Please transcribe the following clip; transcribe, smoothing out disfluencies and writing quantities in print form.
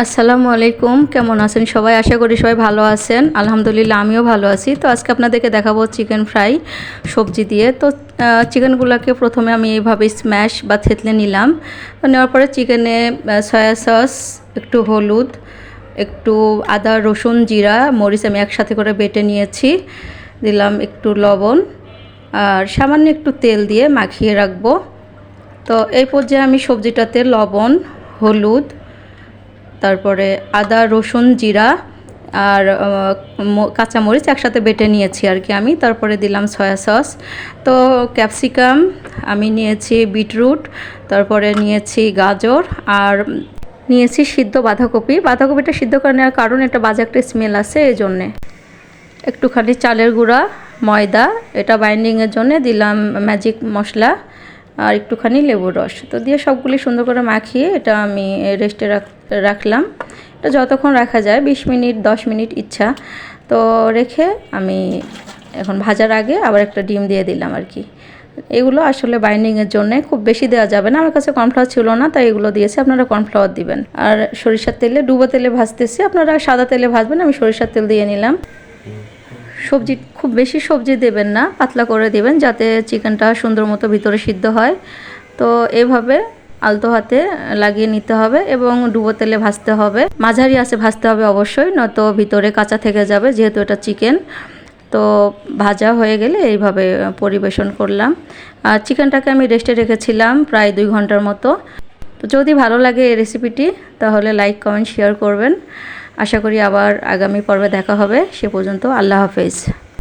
আসসালামু আলাইকুম, কেমন আছেন সবাই? আশা করি সবাই ভালো আছেন। আলহামদুলিল্লাহ আমিও ভালো আছি। তো আজকে আপনাদেরকে দেখাবো চিকেন ফ্রাই সবজি দিয়ে। তো চিকেনগুলোকে প্রথমে আমি এইভাবে স্ম্যাশ বা থেতলে নিলাম। তো নেওয়ার পরে চিকেনে সয়া সস, একটু হলুদ, একটু আদা রসুন জিরা মরিচ আমি একসাথে করে বেটে নিয়েছি, দিলাম একটু লবণ আর সামান্য একটু তেল দিয়ে মাখিয়ে রাখবো। তো এই পর্যায়ে আমি সবজিটাতে লবণ, হলুদ, তারপরে আদা রসুন জিরা আর কাঁচামরিচ একসাথে বেটে নিয়েছি আর কি আমি। তারপরে দিলাম সয়া সস। তো ক্যাপসিকাম আমি নিয়েছি, বিটরুট, তারপরে নিয়েছি গাজর আর নিয়েছি সিদ্ধ বাঁধাকপি। বাঁধাকপিটা সিদ্ধ করে নেওয়ার কারণ এটা বাজে একটা স্মেল আছে, এই জন্যে। একটুখানি চালের গুঁড়া, ময়দা, এটা বাইন্ডিংয়ের জন্য দিলাম ম্যাজিক মশলা আর একটুখানি লেবুর রস। তো দিয়ে সবগুলি সুন্দর করে মাখিয়ে এটা আমি রেস্টে রাখলাম। এটা যতক্ষণ রাখা যায়, 20 মিনিট 10 মিনিট ইচ্ছা। তো রেখে আমি এখন ভাজার আগে আবার একটা ডিম দিয়ে দিলাম আর কি। এগুলো আসলে বাইন্ডিংয়ের জন্য, খুব বেশি দেওয়া যাবে না। আমার কাছে কর্নফ্লাওয়ার ছিল না, তাই এগুলো দিয়েছি। আপনারা কর্নফ্লাওয়ার দিবেন। আর সরিষার তেলে, ডুবো তেলে ভাজতেছি, আপনারা সাদা তেলে ভাজবেন। আমি সরিষার তেল দিয়ে নিলাম। সবজি খুব বেশি সবজি দেবেন না, পাতলা করে দেবেন যাতে চিকেনটা সুন্দর মতো ভিতরে সিদ্ধ হয়। তো এভাবে আলতো হাতে লাগিয়ে নিতে হবে এবং ডুবো তেলে ভাজতে হবে। মাঝারি আঁচে ভাজতে হবে অবশ্যই, নয়তো ভিতরে কাঁচা থেকে যাবে, যেহেতু এটা চিকেন। তো ভাজা হয়ে গেলে এইভাবে পরিবেশন করলাম। আর চিকেনটাকে আমি রেস্টে রেখেছিলাম প্রায় 2 ঘন্টার মতো। তো যদি ভালো লাগে এই রেসিপিটি তাহলে লাইক কমেন্ট শেয়ার করবেন। আশা করি আবার আগামী পর্বে দেখা হবে। সে পর্যন্ত আল্লাহ হাফেজ।